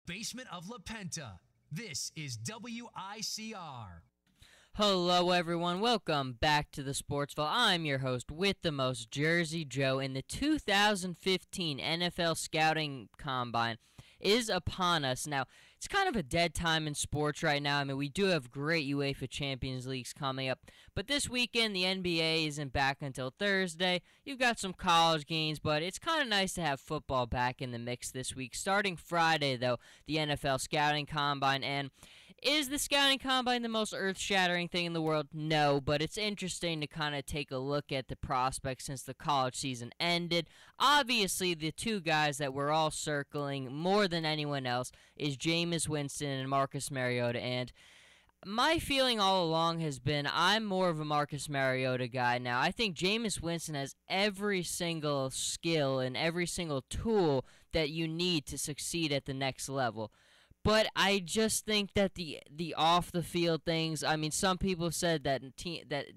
basement of La Penta. This is WICR. Hello everyone, welcome back to the Sportsville. I'm your host with the most, Jersey Joe, and the 2015 NFL Scouting Combine is upon us. Now, it's kind of a dead time in sports right now. I mean, we do have great UEFA Champions Leagues coming up, but this weekend the NBA isn't back until Thursday. You've got some college games, but it's kind of nice to have football back in the mix this week. Starting Friday, though, the NFL Scouting Combine. And is the Scouting Combine the most earth-shattering thing in the world? No, but it's interesting to kind of take a look at the prospects since the college season ended. Obviously, the two guys that we're all circling more than anyone else is Jameis Winston and Marcus Mariota, and my feeling all along has been I'm more of a Marcus Mariota guy now. I think Jameis Winston has every single skill and every single tool that you need to succeed at the next level. But I just think that the off-the-field things, I mean, some people have said that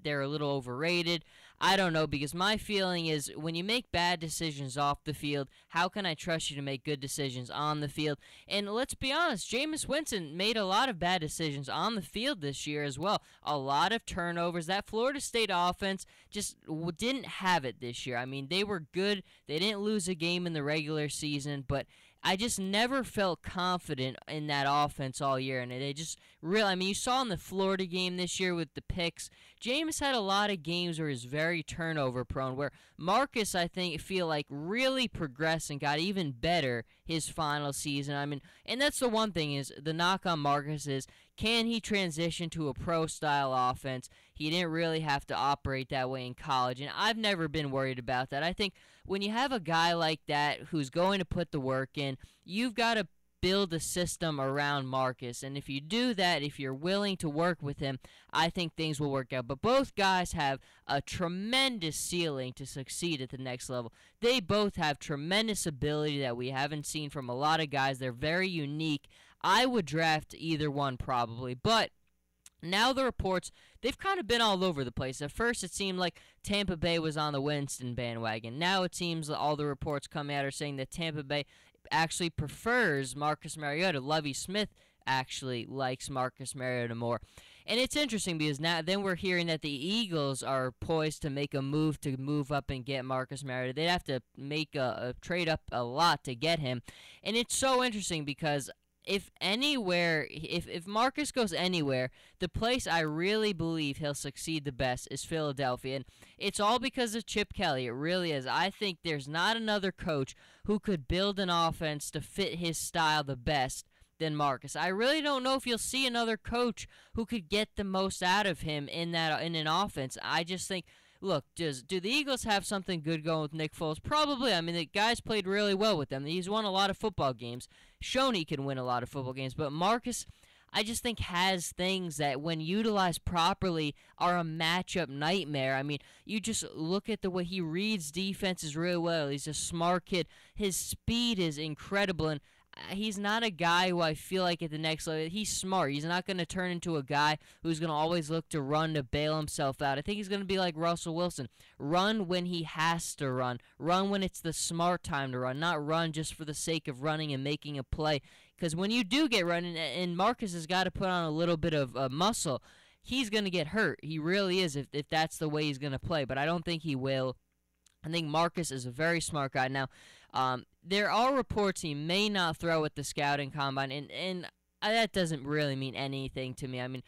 they're a little overrated. I don't know, because my feeling is when you make bad decisions off the field, how can I trust you to make good decisions on the field? And let's be honest, Jameis Winston made a lot of bad decisions on the field this year as well. A lot of turnovers. That Florida State offense just didn't have it this year. I mean, they were good. They didn't lose a game in the regular season, but I just never felt confident in that offense all year, and they just really, I mean, you saw in the Florida game this year with the picks, Jameis had a lot of games where he's very turnover prone, where Marcus, I feel like really progressed and got even better his final season. I mean, and that's the one thing is the knock on Marcus is, can he transition to a pro-style offense? He didn't really have to operate that way in college, and I've never been worried about that. I think when you have a guy like that who's going to put the work in, you've got to build a system around Marcus, and if you do that, if you're willing to work with him, I think things will work out. But both guys have a tremendous ceiling to succeed at the next level. They both have tremendous ability that we haven't seen from a lot of guys. They're very unique. I would draft either one probably, but now the reports, they've kind of been all over the place. At first, it seemed like Tampa Bay was on the Winston bandwagon. Now it seems that all the reports coming out are saying that Tampa Bay actually prefers Marcus Mariota. Lovie Smith actually likes Marcus Mariota more. And it's interesting because now then we're hearing that the Eagles are poised to make a move up and get Marcus Mariota. They'd have to make a trade up a lot to get him. And it's so interesting because if Marcus goes anywhere, the place I really believe he'll succeed the best is Philadelphia. And it's all because of Chip Kelly. It really is. I think there's not another coach who could build an offense to fit his style the best than Marcus. I really don't know if you'll see another coach who could get the most out of him in an offense. I just think, look, do the Eagles have something good going with Nick Foles? Probably. I mean, the guy's played really well with them. He's won a lot of football games, shown he can win a lot of football games. But Marcus, I just think, has things that, when utilized properly, are a matchup nightmare. I mean, you just look at the way he reads defenses really well. He's a smart kid. His speed is incredible, and he's not a guy who I feel like at the next level, he's smart. He's not going to turn into a guy who's going to always look to run to bail himself out. I think he's going to be like Russell Wilson. Run when he has to run. Run when it's the smart time to run, not run just for the sake of running and making a play. Because when you do get running, and Marcus has got to put on a little bit of muscle, he's going to get hurt. He really is if that's the way he's going to play. But I don't think he will. I think Marcus is a very smart guy. Now, there are reports he may not throw at the scouting combine, and that doesn't really mean anything to me. I mean,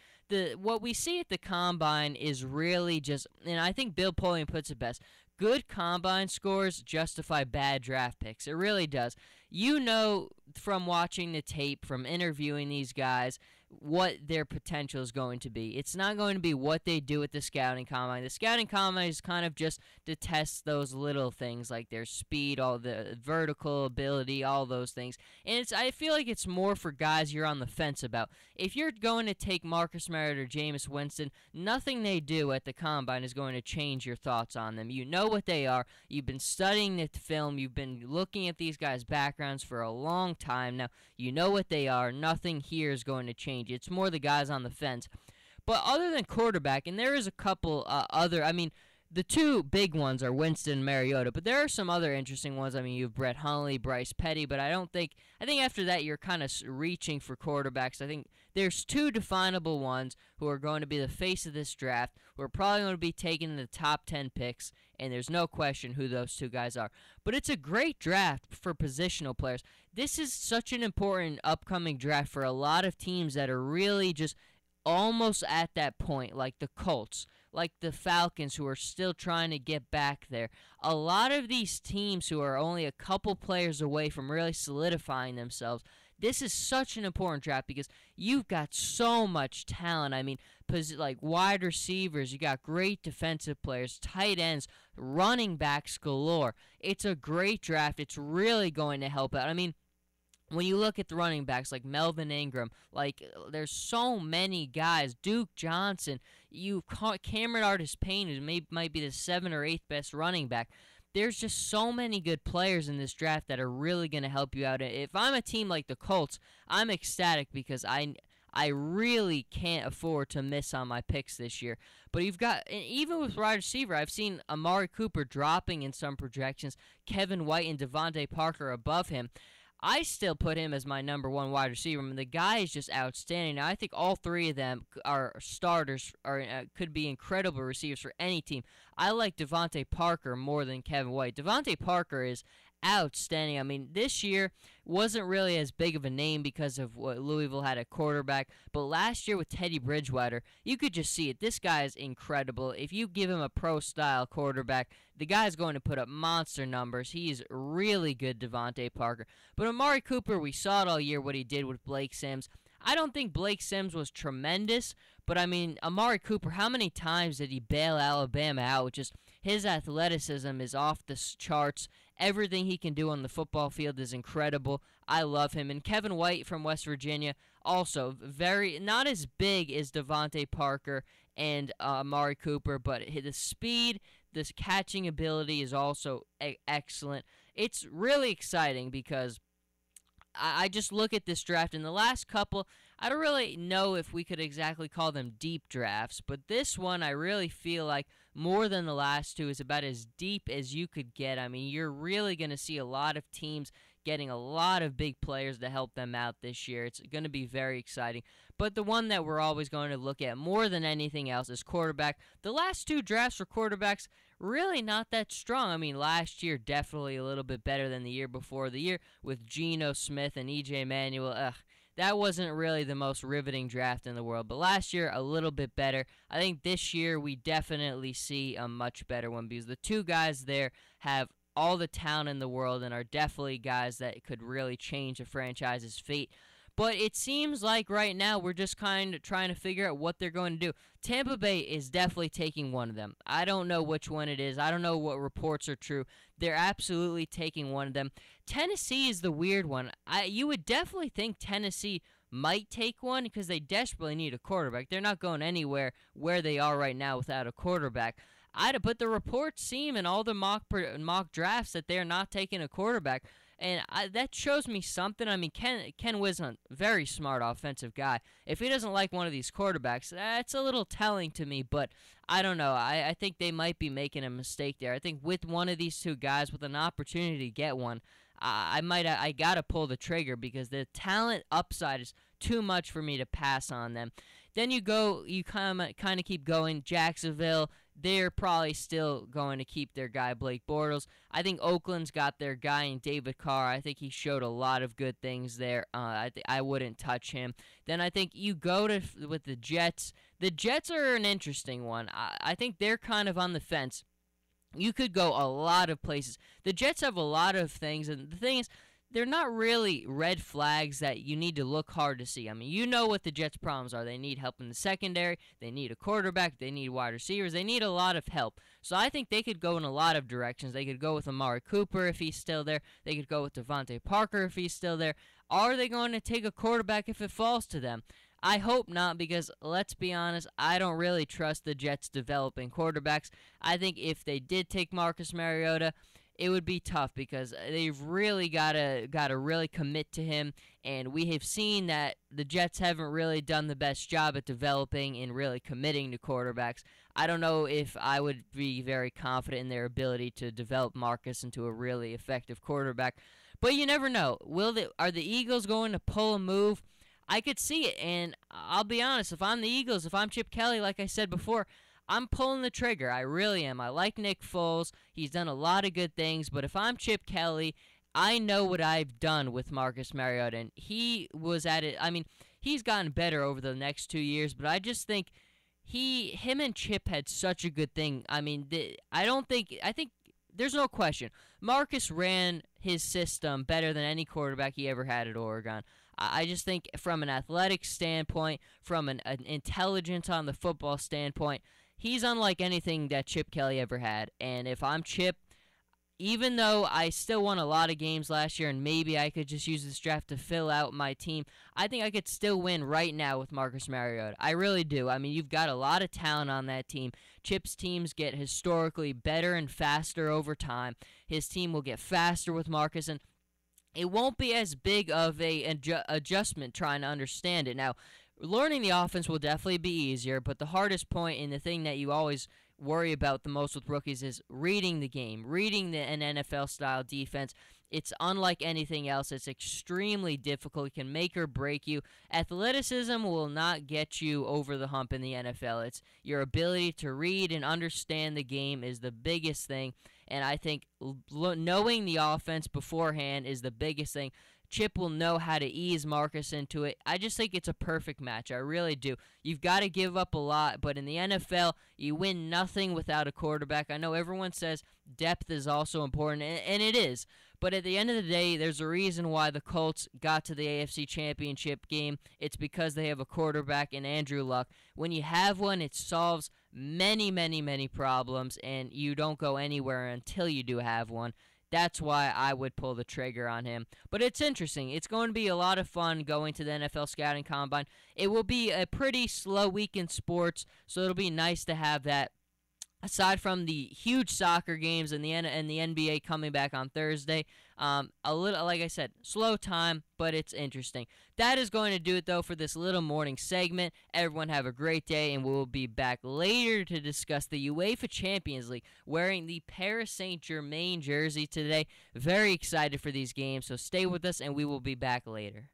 what we see at the combine is really just, and I think Bill Polian puts it best, good combine scores justify bad draft picks. It really does. You know from watching the tape, from interviewing these guys, what their potential is going to be. It's not going to be what they do at the scouting combine. The scouting combine is kind of just to test those little things like their speed, all the vertical ability, all those things. And I feel like it's more for guys you're on the fence about. If you're going to take Marcus Mariota or Jameis Winston, nothing they do at the combine is going to change your thoughts on them. You know what they are. You've been studying the film. You've been looking at these guys' backgrounds for a long time now. You know what they are. Nothing here is going to change. It's more the guys on the fence. But other than quarterback, and there is a couple other, I mean, the two big ones are Winston and Mariota, but there are some other interesting ones. I mean, you have Brett Hundley, Bryce Petty, but I think after that you're kind of reaching for quarterbacks. I think there's two definable ones who are going to be the face of this draft, who are probably going to be taken in the top 10 picks, and there's no question who those two guys are. But it's a great draft for positional players. This is such an important upcoming draft for a lot of teams that are really just almost at that point, like the Colts, like the Falcons, who are still trying to get back there. A lot of these teams who are only a couple players away from really solidifying themselves. This is such an important draft because you've got so much talent. I mean, like wide receivers, you got great defensive players, tight ends, running backs galore. It's a great draft. It's really going to help out. I mean, when you look at the running backs like Melvin Ingram, like there's so many guys, Duke Johnson, Cameron Artis-Payne, who might be the 7th or 8th best running back. There's just so many good players in this draft that are really going to help you out. If I'm a team like the Colts, I'm ecstatic because I really can't afford to miss on my picks this year. But you've got, and even with wide receiver, I've seen Amari Cooper dropping in some projections, Kevin White and Devontae Parker above him. I still put him as my number one wide receiver. I mean, the guy is just outstanding. Now, I think all three of them are starters, or could be incredible receivers for any team. I like Devontae Parker more than Kevin White. Devontae Parker is outstanding. I mean, this year wasn't really as big of a name because of what Louisville had at quarterback, but last year with Teddy Bridgewater, you could just see it. This guy is incredible. If you give him a pro-style quarterback, the guy's going to put up monster numbers. He's really good, Devontae Parker. But Amari Cooper, we saw it all year what he did with Blake Sims. I don't think Blake Sims was tremendous, but I mean, Amari Cooper, how many times did he bail Alabama out? Just his athleticism is off the charts. Everything he can do on the football field is incredible. I love him. And Kevin White from West Virginia, also not as big as Devontae Parker and Amari Cooper, but the speed, this catching ability is also excellent. It's really exciting because I just look at this draft, and the last couple, I don't really know if we could exactly call them deep drafts, but this one I really feel like more than the last two is about as deep as you could get. I mean, you're really going to see a lot of teams getting a lot of big players to help them out this year. It's going to be very exciting. But the one that we're always going to look at more than anything else is quarterback. The last two drafts for quarterbacks, really not that strong. I mean, last year definitely a little bit better than the year before. The year with Geno Smith and E.J. Manuel, that wasn't really the most riveting draft in the world. But last year, a little bit better. I think this year we definitely see a much better one because the two guys there have all the talent in the world and are definitely guys that could really change a franchise's fate. But it seems like right now we're just kind of trying to figure out what they're going to do. Tampa Bay is definitely taking one of them. I don't know which one it is. I don't know what reports are true. They're absolutely taking one of them. Tennessee is the weird one. You would definitely think Tennessee might take one because they desperately need a quarterback. They're not going anywhere where they are right now without a quarterback. But the reports seem in all the mock drafts that they're not taking a quarterback. And that shows me something. I mean, Ken Wisdom, very smart offensive guy. If he doesn't like one of these quarterbacks, that's a little telling to me. But I don't know. I think they might be making a mistake there. I think with one of these two guys, with an opportunity to get one, I got to pull the trigger because the talent upside is too much for me to pass on them. Then you kind of keep going. Jacksonville, they're probably still going to keep their guy, Blake Bortles. I think Oakland's got their guy in David Carr. I think he showed a lot of good things there. I wouldn't touch him. Then I think you go with the Jets. The Jets are an interesting one. I think they're kind of on the fence. You could go a lot of places. The Jets have a lot of things, and the thing is, they're not really red flags that you need to look hard to see. I mean, you know what the Jets' problems are. They need help in the secondary. They need a quarterback. They need wide receivers. They need a lot of help. So I think they could go in a lot of directions. They could go with Amari Cooper if he's still there. They could go with Devontae Parker if he's still there. Are they going to take a quarterback if it falls to them? I hope not because, let's be honest, I don't really trust the Jets developing quarterbacks. I think if they did take Marcus Mariota, it would be tough because they've really gotta really commit to him, and we have seen that the Jets haven't really done the best job at developing and really committing to quarterbacks. I don't know if I would be very confident in their ability to develop Marcus into a really effective quarterback, but you never know. Are the Eagles going to pull a move? I could see it, and I'll be honest, if I'm the Eagles, if I'm Chip Kelly, like I said before, I'm pulling the trigger. I really am. I like Nick Foles. He's done a lot of good things, but if I'm Chip Kelly, I know what I've done with Marcus Mariota, and he was at it. I mean, he's gotten better over the next 2 years, but I just think him and Chip had such a good thing. I mean, I think there's no question. Marcus ran his system better than any quarterback he ever had at Oregon. I just think from an athletic standpoint, from an intelligence on the football standpoint, he's unlike anything that Chip Kelly ever had. And if I'm Chip, even though I still won a lot of games last year and maybe I could just use this draft to fill out my team, I think I could still win right now with Marcus Mariota. I really do. I mean, you've got a lot of talent on that team. Chip's teams get historically better and faster over time. His team will get faster with Marcus, and it won't be as big of a adjustment trying to understand it. Now, learning the offense will definitely be easier, but the hardest point and the thing that you always worry about the most with rookies is reading the game, reading an NFL-style defense. It's unlike anything else. It's extremely difficult. It can make or break you. Athleticism will not get you over the hump in the NFL. It's your ability to read and understand the game is the biggest thing, and I think knowing the offense beforehand is the biggest thing. Chip will know how to ease Marcus into it. I just think it's a perfect match. I really do. You've got to give up a lot, but in the NFL, you win nothing without a quarterback. I know everyone says depth is also important, and it is. But at the end of the day, there's a reason why the Colts got to the AFC Championship game. It's because they have a quarterback in Andrew Luck. When you have one, it solves many, many, many problems, and you don't go anywhere until you do have one. That's why I would pull the trigger on him. But it's interesting. It's going to be a lot of fun going to the NFL Scouting Combine. It will be a pretty slow week in sports, so it'll be nice to have that. Aside from the huge soccer games and the NBA coming back on Thursday, a little, like I said, slow time, but it's interesting. That is going to do it, though, for this little morning segment. Everyone have a great day, and we'll be back later to discuss the UEFA Champions League, wearing the Paris Saint-Germain jersey today. Very excited for these games, so stay with us, and we will be back later.